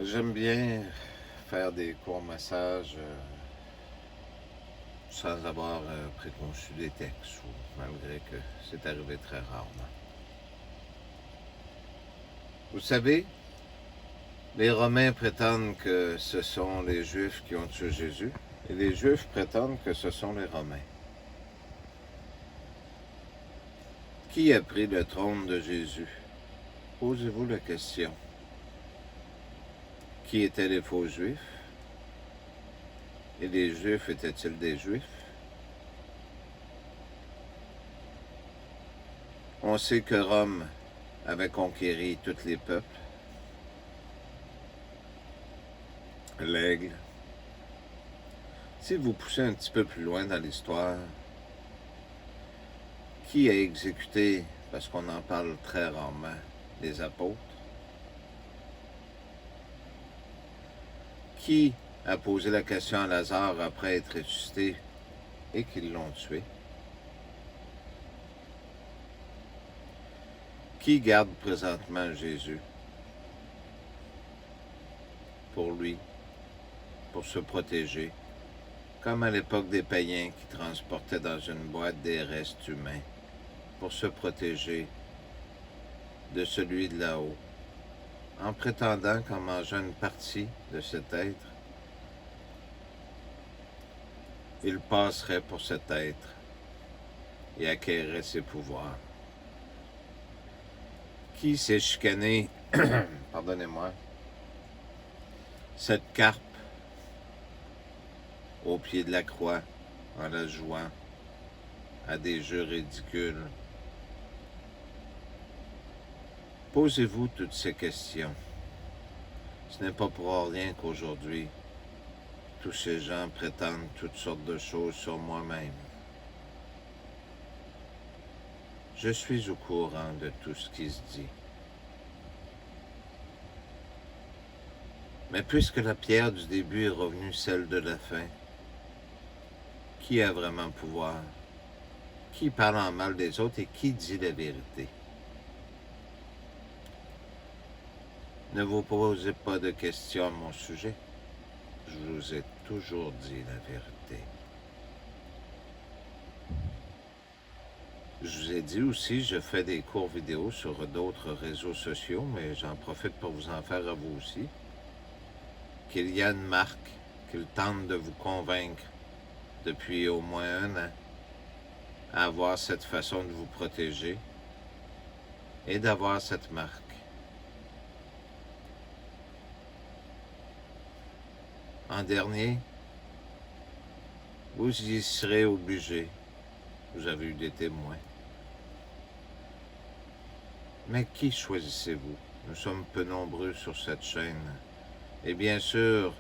J'aime bien faire des courts massages sans avoir préconçu des textes, ou malgré que c'est arrivé très rarement. Vous savez, les Romains prétendent que ce sont les Juifs qui ont tué Jésus, et les Juifs prétendent que ce sont les Romains. Qui a pris le trône de Jésus? Posez-vous la question. Qui étaient les faux Juifs? Et les Juifs étaient-ils des Juifs? On sait que Rome avait conquéri tous les peuples. L'aigle. Si vous poussez un petit peu plus loin dans l'histoire, qui a exécuté, parce qu'on en parle très rarement, les apôtres? Qui a posé la question à Lazare après être ressuscité et qu'ils l'ont tué? Qui garde présentement Jésus? Pour lui, pour se protéger, comme à l'époque des païens qui transportaient dans une boîte des restes humains, pour se protéger de celui de là-haut, en prétendant qu'en mangeant une partie de cet être, il passerait pour cet être et acquerrait ses pouvoirs. Qui s'est chicané, pardonnez-moi, cette carpe au pied de la croix en la jouant à des jeux ridicules? Posez-vous toutes ces questions. Ce n'est pas pour rien qu'aujourd'hui, tous ces gens prétendent toutes sortes de choses sur moi-même. Je suis au courant de tout ce qui se dit. Mais puisque la pierre du début est revenue celle de la fin, qui a vraiment pouvoir? Qui parle en mal des autres et qui dit la vérité? Ne vous posez pas de questions à mon sujet. Je vous ai toujours dit la vérité. Je vous ai dit aussi, je fais des courts vidéos sur d'autres réseaux sociaux, mais j'en profite pour vous en faire à vous aussi, qu'il y a une marque qu'il tente de vous convaincre depuis au moins 1 an à avoir cette façon de vous protéger et d'avoir cette marque. En dernier, vous y serez obligés. Vous avez eu des témoins. Mais qui choisissez-vous? Nous sommes peu nombreux sur cette chaîne. Et bien sûr,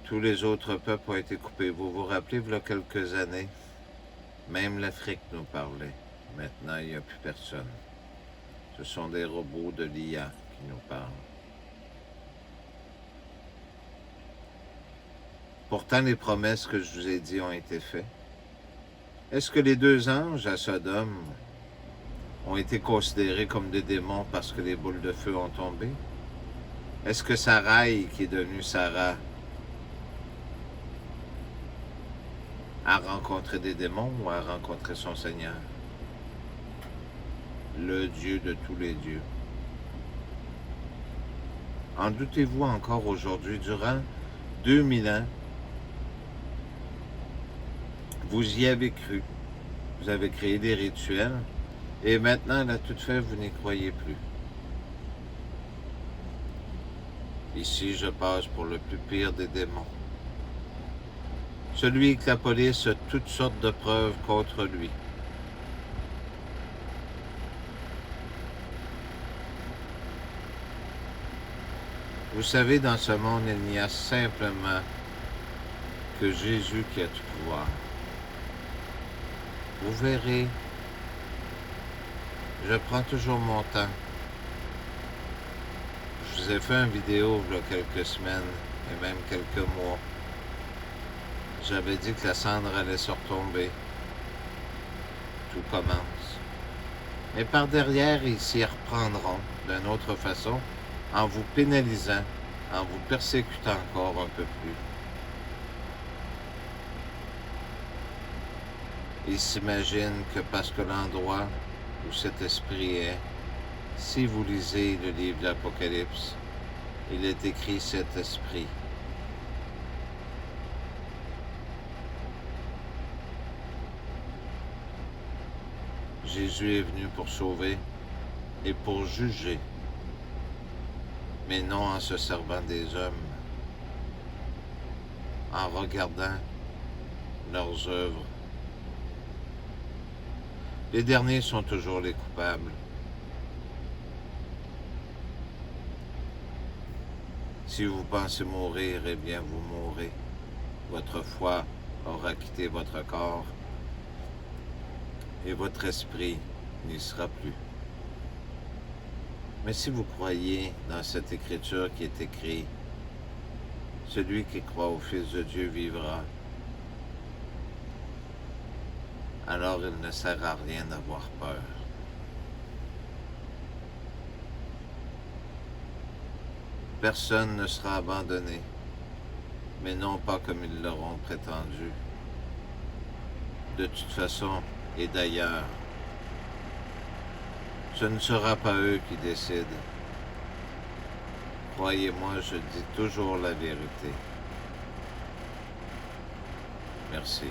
tous les autres peuples ont été coupés. Vous vous rappelez, il y a quelques années, même l'Afrique nous parlait. Maintenant, il n'y a plus personne. Ce sont des robots de l'IA qui nous parlent. Pourtant, les promesses que je vous ai dites ont été faites. Est-ce que les 2 anges à Sodome ont été considérés comme des démons parce que les boules de feu ont tombé? Est-ce que Sarai, qui est devenue Sarah, a rencontré des démons ou a rencontré son Seigneur? Le Dieu de tous les dieux. En doutez-vous encore aujourd'hui, durant 2000 ans, vous y avez cru. Vous avez créé des rituels et maintenant, à la toute fin, vous n'y croyez plus. Ici, je passe pour le plus pire des démons. Celui que la police a toutes sortes de preuves contre lui. Vous savez, dans ce monde, il n'y a simplement que Jésus qui a tout pouvoir. Vous verrez, je prends toujours mon temps. Je vous ai fait une vidéo il y a quelques semaines et même quelques mois. J'avais dit que la cendre allait se retomber. Tout commence. Mais par derrière, ils s'y reprendront d'une autre façon en vous pénalisant, en vous persécutant encore un peu plus. Ils s'imaginent que parce que l'endroit où cet esprit est, si vous lisez le livre de l'Apocalypse, il est écrit cet esprit. Jésus est venu pour sauver et pour juger, mais non en se servant des hommes, en regardant leurs œuvres. Les derniers sont toujours les coupables. Si vous pensez mourir, eh bien vous mourrez. Votre foi aura quitté votre corps et votre esprit n'y sera plus. Mais si vous croyez dans cette écriture qui est écrite, celui qui croit au Fils de Dieu vivra, alors il ne sert à rien d'avoir peur. Personne ne sera abandonné, mais non pas comme ils l'auront prétendu. De toute façon, et d'ailleurs, ce ne sera pas eux qui décident. Croyez-moi, je dis toujours la vérité. Merci.